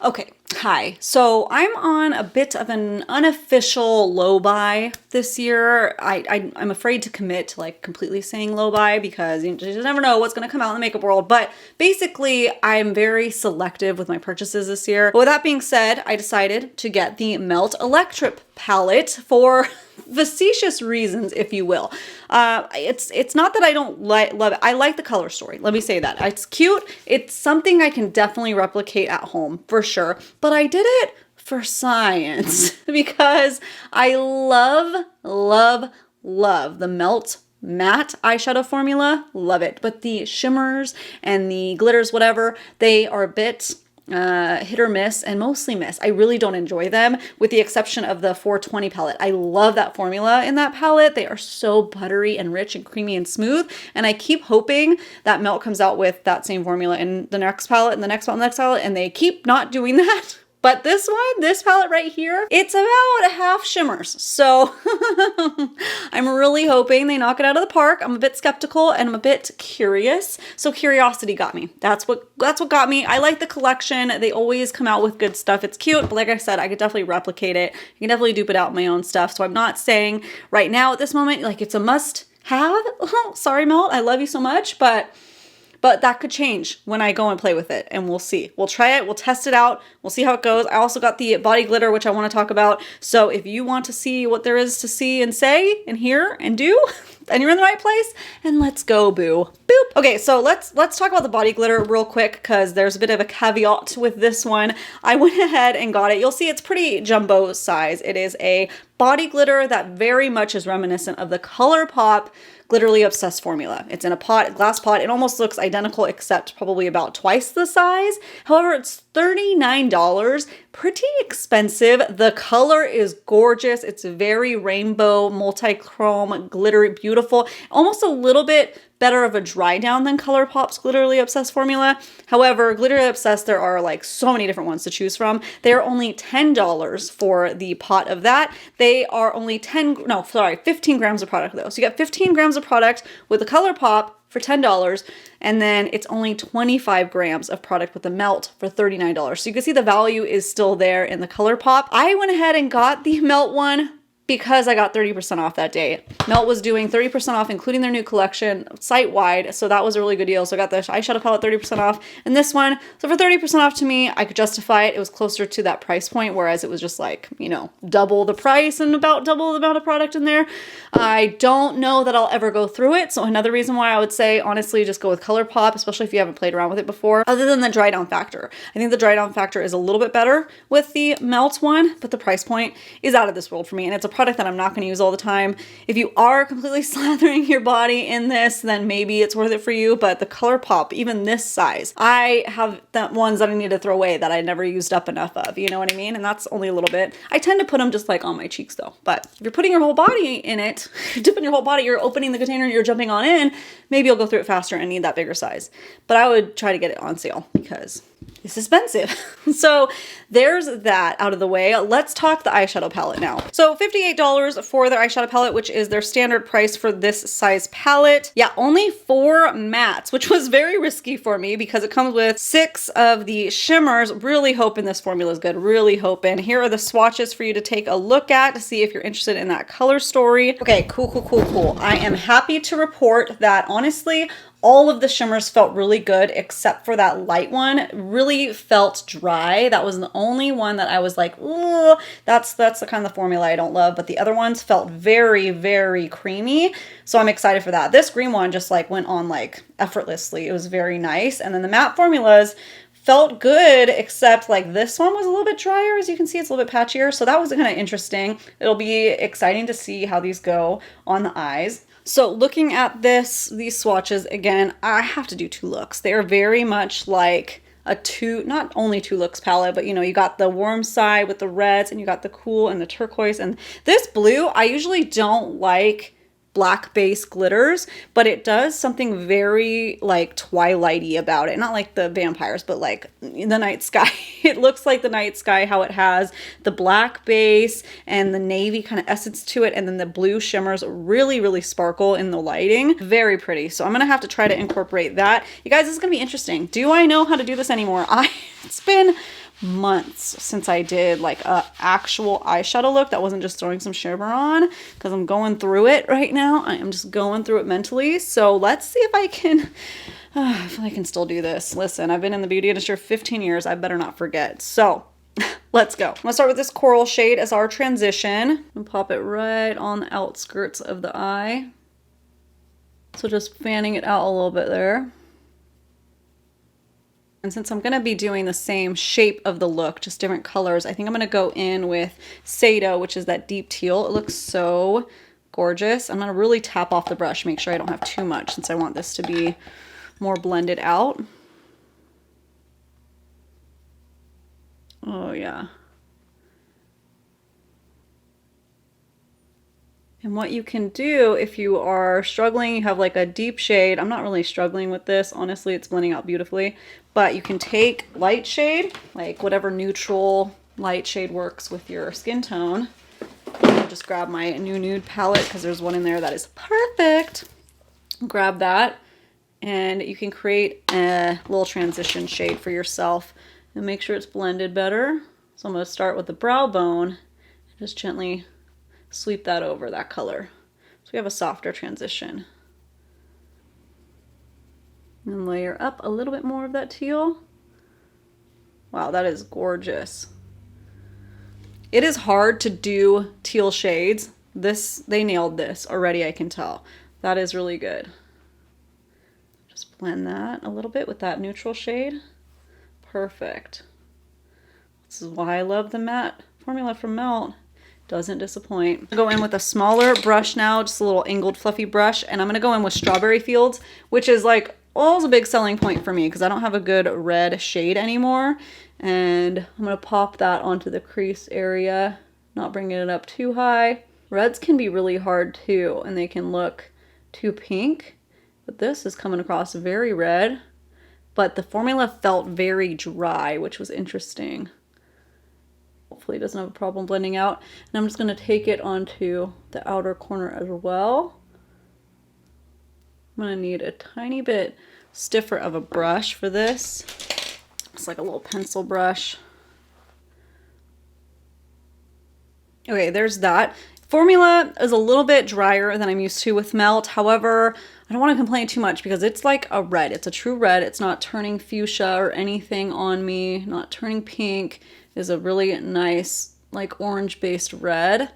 Okay, hi. So I'm on a bit of an unofficial low buy this year. I'm afraid to commit to like completely saying low buy because you just never know what's going to come out in the makeup world. But basically, I'm very selective with my purchases this year. But with that being said, I decided to get the Melt ElecTRIP Palette for facetious reasons, if you will. It's not that I don't love it. I like the color story. Let me say that. It's cute. It's something I can definitely replicate at home for sure. But I did it for science because I love the Melt matte eyeshadow formula. Love it. But the shimmers and the glitters, whatever, they are a bit hit or miss, and mostly miss. I really don't enjoy them, with the exception of the 420 palette. I love that formula in that palette. They are so buttery and rich and creamy and smooth, and I keep hoping that Melt comes out with that same formula in the next palette and the next palette and the next palette, and they keep not doing that. But this one, this palette right here, it's about half shimmers. So I'm really hoping they knock it out of the park. I'm a bit skeptical and I'm a bit curious. So curiosity got me. That's what got me. I like the collection. They always come out with good stuff. It's cute, but like I said, I could definitely replicate it. I can definitely dupe it out in my own stuff. So I'm not saying right now at this moment, like it's a must have. Oh, sorry, Melt. I love you so much, but that could change when I go and play with it, and we'll see. We'll try it, we'll test it out, we'll see how it goes. I also got the body glitter, which I want to talk about. So if you want to see what there is to see and say and hear and do, then you're in the right place, and let's go, boo. Boop. Okay, so let's talk about the body glitter real quick, because there's a bit of a caveat with this one. I went ahead and got it. You'll see it's pretty jumbo size. It is a body glitter that very much is reminiscent of the ColourPop Glitterly Obsessed formula. It's in a pot, a glass pot. It almost looks identical, except probably about twice the size. However, it's $39, pretty expensive. The color is gorgeous. It's very rainbow, multi-chrome, glittery, beautiful. Almost a little bit better of a dry down than ColourPop's Glitterly Obsessed formula. However, Glitterly Obsessed, there are like so many different ones to choose from. They're only $10 for the pot of that. They are only 15 grams of product though. So you get 15 grams of product with the ColourPop for $10, and then it's only 25 grams of product with the Melt for $39. So you can see the value is still there in the ColourPop. I went ahead and got the Melt one because I got 30% off that day. Melt was doing 30% off, including their new collection site-wide, so that was a really good deal. So I got the eyeshadow palette 30% off, and this one, so for 30% off to me, I could justify it. It was closer to that price point, whereas it was just like, you know, double the price and about double the amount of product in there. I don't know that I'll ever go through it, so another reason why I would say, honestly, just go with ColourPop, especially if you haven't played around with it before, other than the dry down factor. I think the dry down factor is a little bit better with the Melt one, but the price point is out of this world for me, and it's a product that I'm not going to use all the time. If you are completely slathering your body in this, then maybe it's worth it for you, but the ColourPop, even this size, I have the ones that I need to throw away that I never used up enough of, you know what I mean? And that's only a little bit. I tend to put them just like on my cheeks though, but if you're putting your whole body in it, dipping your whole body, you're opening the container, you're jumping on in, maybe you'll go through it faster and need that bigger size. But I would try to get it on sale because it's expensive. So there's that out of the way. Let's talk the eyeshadow palette now. So $58 for their eyeshadow palette, which is their standard price for this size palette. Yeah, only 4 mattes, which was very risky for me because it comes with 6 of the shimmers. Really hoping this formula is good. Really hoping. Here are the swatches for you to take a look at to see if you're interested in that color story. Okay, cool. I am happy to report that honestly, all of the shimmers felt really good except for that light one. Really felt dry. That was the only one that I was like, ooh, that's the kind of formula I don't love. But the other ones felt very, very creamy. So I'm excited for that. This green one just like went on like effortlessly. It was very nice. And then the matte formulas felt good, except like this one was a little bit drier. As you can see, it's a little bit patchier. So that was kind of interesting. It'll be exciting to see how these go on the eyes. So looking at these swatches, again, I have to do 2 looks. They are very much like a not only 2 looks palette, but you know, you got the warm side with the reds and you got the cool and the turquoise. And this blue, I usually don't like black base glitters, but it does something very like twilighty about it. Not like the vampires, but like the night sky. It looks like the night sky, how it has the black base and the navy kind of essence to it, and then the blue shimmers really, really sparkle in the lighting. Very pretty. So I'm gonna have to try to incorporate that. You guys, this is gonna be interesting. Do I know how to do this anymore? It's been months since I did like a actual eyeshadow look that wasn't just throwing some shimmer on, because I'm going through it right now. I am just going through it mentally. So let's see if I can, if I can still do this. Listen, I've been in the beauty industry for 15 years. I better not forget. So let's go. I'm gonna start with this coral shade as our transition and pop it right on the outskirts of the eye. So just fanning it out a little bit there. And since I'm gonna be doing the same shape of the look, just different colors, I think I'm gonna go in with Eyeshadow, which is that deep teal. It looks so gorgeous. I'm gonna really tap off the brush, make sure I don't have too much since I want this to be more blended out. Oh yeah. And what you can do if you are struggling, you have like a deep shade. I'm not really struggling with this. Honestly, it's blending out beautifully. But you can take light shade, like whatever neutral light shade works with your skin tone. I'll just grab my new nude palette because there's one in there that is perfect. Grab that and you can create a little transition shade for yourself and make sure it's blended better. So I'm going to start with the brow bone and just gently sweep that over that color. So we have a softer transition. And layer up a little bit more of that teal. Wow, that is gorgeous. It is hard to do teal shades. They nailed this already, I can tell. That is really good. Just blend that a little bit with that neutral shade. Perfect. This is why I love the matte formula from Melt. Doesn't disappoint. I'll go in with a smaller brush now, just a little angled fluffy brush, and I'm gonna go in with Strawberry Fields, which is like always a big selling point for me because I don't have a good red shade anymore. And I'm gonna pop that onto the crease area, not bringing it up too high. Reds can be really hard too, and they can look too pink, but this is coming across very red, but the formula felt very dry, which was interesting. Hopefully it doesn't have a problem blending out. And I'm just going to take it onto the outer corner as well. I'm going to need a tiny bit stiffer of a brush for this. It's like a little pencil brush. Okay, there's that. Formula is a little bit drier than I'm used to with Melt. However, I don't want to complain too much because it's like a red. It's a true red. It's not turning fuchsia or anything on me, not turning pink. Is a really nice like orange based red.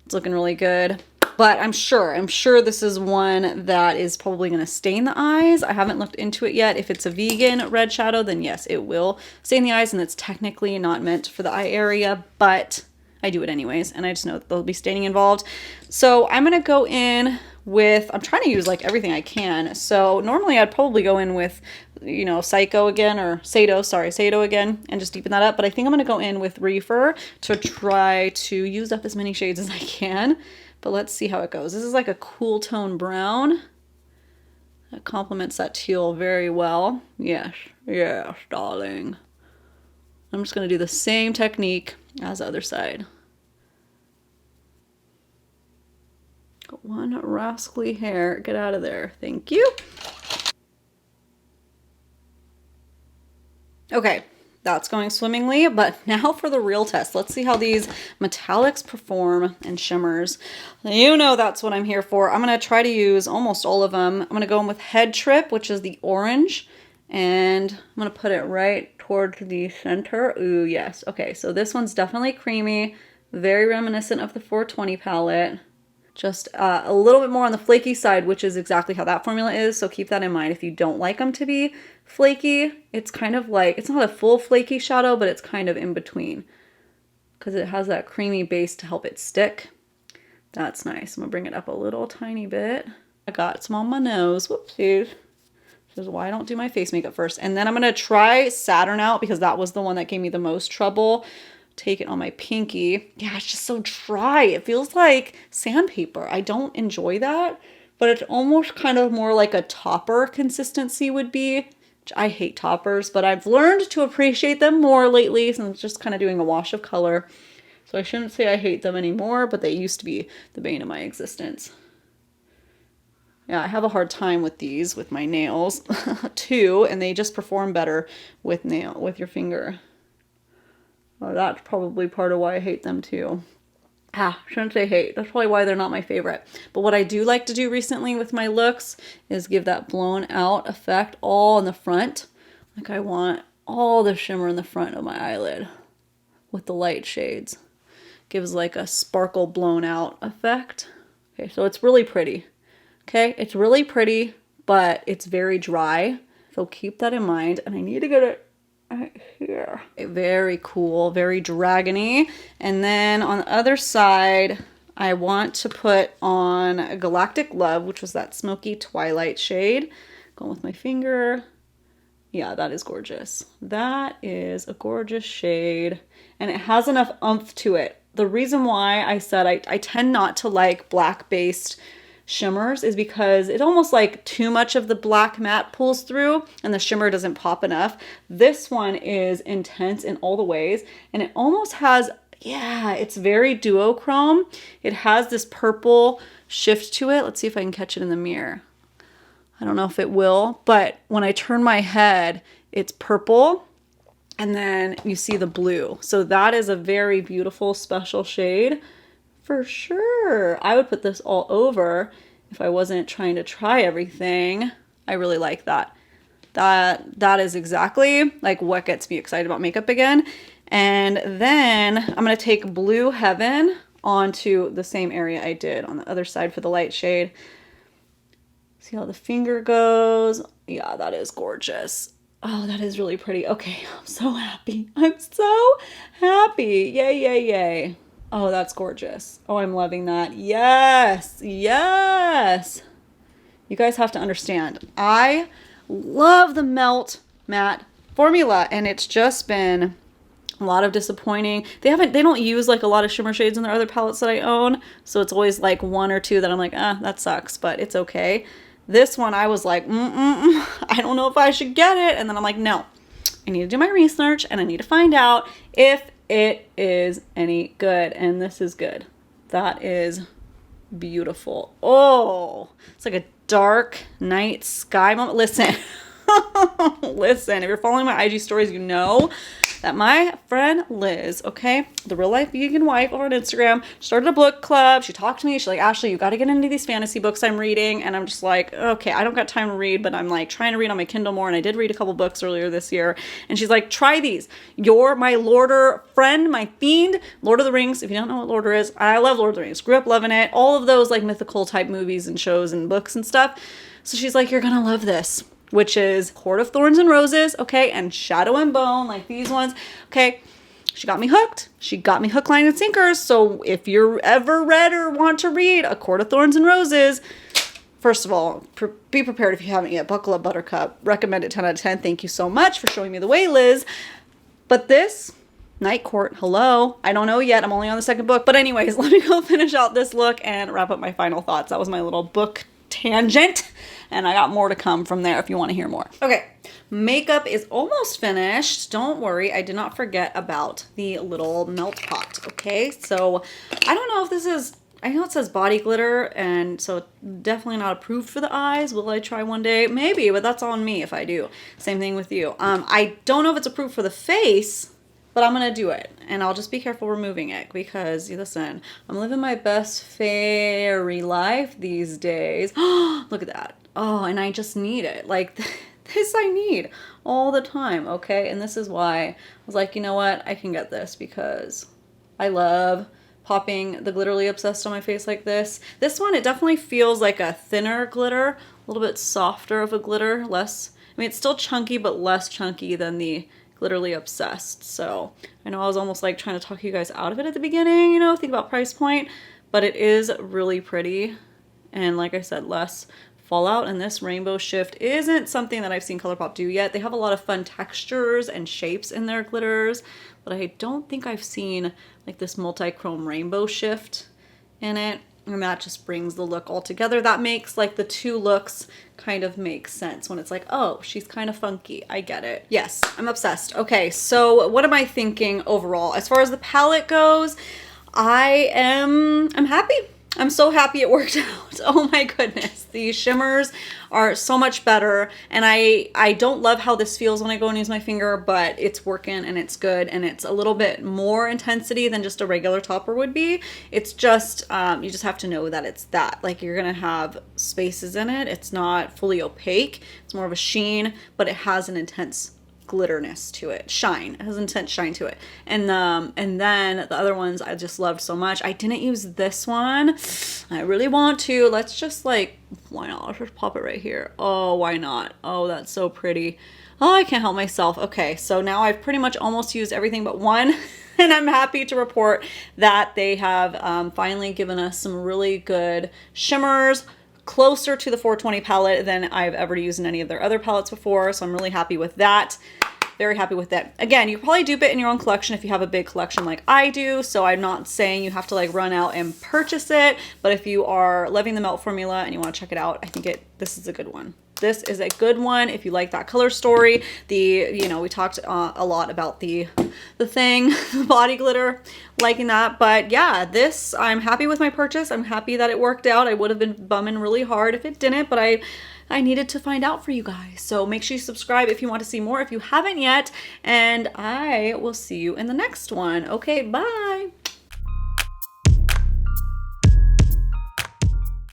It's looking really good, but I'm sure this is one that is probably going to stain the eyes. I haven't looked into it yet. If it's a vegan red shadow, then yes, it will stain the eyes, and it's technically not meant for the eye area, but I do it anyways, and I just know that there'll be staining involved. So I'm gonna go in with, I'm trying to use like everything I can. So normally I'd probably go in with, you know, Psycho again, or Eyeshadow again, and just deepen that up. But I think I'm gonna go in with Reefer to try to use up as many shades as I can. But let's see how it goes. This is like a cool tone brown. That complements that teal very well. Yes, yes, darling. I'm just gonna do the same technique as the other side. Got one rascally hair. Get out of there. Thank you. Okay, that's going swimmingly, but now for the real test. Let's see how these metallics perform and shimmers. You know that's what I'm here for. I'm gonna try to use almost all of them. I'm gonna go in with Head Trip, which is the orange, and I'm gonna put it right towards the center. Ooh, yes. Okay, so this one's definitely creamy, very reminiscent of the 420 palette. Just a little bit more on the flaky side, which is exactly how that formula is, so keep that in mind. If you don't like them to be flaky, it's kind of like, it's not a full flaky shadow, but it's kind of in between because it has that creamy base to help it stick. That's nice. I'm gonna bring it up a little tiny bit. I got some on my nose. Whoopsies. This is why I don't do my face makeup first. And then I'm gonna try Saturn out because that was the one that gave me the most trouble. Take it on my pinky. Yeah, it's just so dry. It feels like sandpaper. I don't enjoy that, but it's almost kind of more like a topper consistency would be. Which I hate toppers, but I've learned to appreciate them more lately since I'm just kind of doing a wash of color. So I shouldn't say I hate them anymore, but they used to be the bane of my existence. Yeah, I have a hard time with these with my nails too, and they just perform better with your finger. that's probably part of why I hate them too. Shouldn't say hate. That's probably why they're not my favorite. But what I do like to do recently with my looks is give that blown out effect all in the front. Like I want all the shimmer in the front of my eyelid with the light shades. Gives like a sparkle blown out effect. Okay, so it's really pretty. Okay, it's really pretty, but it's very dry. So keep that in mind. And I need to get it right here. Okay, very cool, very dragony. And then on the other side, I want to put on Galactic Love, which was that smoky twilight shade. Going with my finger. Yeah, that is gorgeous. That is a gorgeous shade. And it has enough oomph to it. The reason why I said I tend not to like black-based shimmers is because it almost like too much of the black matte pulls through and the shimmer doesn't pop enough. This one is intense in all the ways, and it almost has, yeah, it's very duochrome. It has this purple shift to it. Let's see if I can catch it in the mirror. I don't know if it will, but when I turn my head, it's purple, and then you see the blue. So that is a very beautiful, special shade. For sure. I would put this all over if I wasn't trying to try everything. I really like that. That is exactly like what gets me excited about makeup again. And then I'm going to take Blue Heaven onto the same area I did on the other side for the light shade. See how the finger goes? Yeah, that is gorgeous. Oh, that is really pretty. Okay, I'm so happy. I'm so happy. Yay, yay, yay. Oh, that's gorgeous. Oh, I'm loving that. Yes, yes. You guys have to understand. I love the Melt matte formula, and it's just been a lot of disappointing. They don't use like a lot of shimmer shades in their other palettes that I own, so it's always like one or two that I'm like, that sucks, but it's okay. This one, I was like, I don't know if I should get it, and then I'm like, no, I need to do my research, and I need to find out if it is any good, and this is good. That is beautiful. Oh, it's like a dark night sky moment. Listen, listen, if you're following my IG stories, you know that my friend Liz, okay, the real life vegan wife over on Instagram, started a book club. She talked to me. She's like, Ashley, you got to get into these fantasy books I'm reading. And I'm just like, okay, I don't got time to read, but I'm like trying to read on my Kindle more. And I did read a couple books earlier this year. And she's like, try these. You're my Lorder friend, my fiend. Lord of the Rings. If you don't know what Lorder is, I love Lord of the Rings. Grew up loving it. All of those like mythical type movies and shows and books and stuff. So she's like, you're going to love this, which is Court of Thorns and Roses, okay, and Shadow and Bone, like these ones, okay. She got me hooked. She got me hook, line, and sinkers. So if you're ever read or want to read A Court of Thorns and Roses, first of all, be prepared if you haven't yet. Buckle up, Buttercup. Recommend it 10 out of 10. Thank you so much for showing me the way, Liz. But this, Night Court, hello. I don't know yet. I'm only on the second book. But anyways, let me go finish out this look and wrap up my final thoughts. That was my little book tangent, and I got more to come from there if you want to hear more. Okay, makeup is almost finished. Don't worry, I did not forget about the little melt pot. Okay, so I don't know if this is, I know it says body glitter, and so definitely not approved for the eyes. Will I try one day? Maybe, but that's on me if I do. Same thing with you. I don't know if it's approved for the face, but I'm gonna do it, and I'll just be careful removing it because, listen, I'm living my best fairy life these days. Look at that. Oh, and I just need it. Like, this I need all the time, okay? And this is why I was like, you know what? I can get this because I love popping the Glitterly Obsessed on my face like this. This one, it definitely feels like a thinner glitter, a little bit softer of a glitter, less, I mean, it's still chunky, but less chunky than the Glitterly Obsessed. So I know I was almost like trying to talk you guys out of it at the beginning, think about price point, but it is really pretty. And like I said, less fallout, and this rainbow shift isn't something that I've seen ColourPop do yet. They have a lot of fun textures and shapes in their glitters, but I don't think I've seen like this multi-chrome rainbow shift in it. And that just brings the look all together. That makes like the two looks kind of make sense when it's like, oh, she's kind of funky. I get it. Yes, I'm obsessed. Okay, so what am I thinking overall? As far as the palette goes, I'm happy. I'm so happy it worked out. Oh my goodness. These shimmers are so much better. And I don't love how this feels when I go and use my finger, but it's working and it's good. And it's a little bit more intensity than just a regular topper would be. It's just, you just have to know that it's that. Like you're going to have spaces in it. It's not fully opaque. It's more of a sheen, but it has an intense glitterness to it. Shine. It has intense shine to it. And then the other ones I just loved so much. I didn't use this one. I really want to. Let's just like, why not? I'll just pop it right here. Oh, why not? Oh, that's so pretty. Oh, I can't help myself. Okay, so now I've pretty much almost used everything but one. And I'm happy to report that they have finally given us some really good shimmers, closer to the 420 palette than I've ever used in any of their other palettes before. So I'm really happy with that. Very happy with that. Again, you probably dupe it in your own collection if you have a big collection like I do. So I'm not saying you have to like run out and purchase it. But if you are loving the Melt formula and you want to check it out, I think this is a good one. This is a good one if you like that color story. You know, we talked a lot about the thing, the body glitter, liking that. But yeah, this, I'm happy with my purchase. I'm happy that it worked out. I would have been bumming really hard if it didn't, but I needed to find out for you guys. So make sure you subscribe if you want to see more, if you haven't yet. And I will see you in the next one. Okay, bye.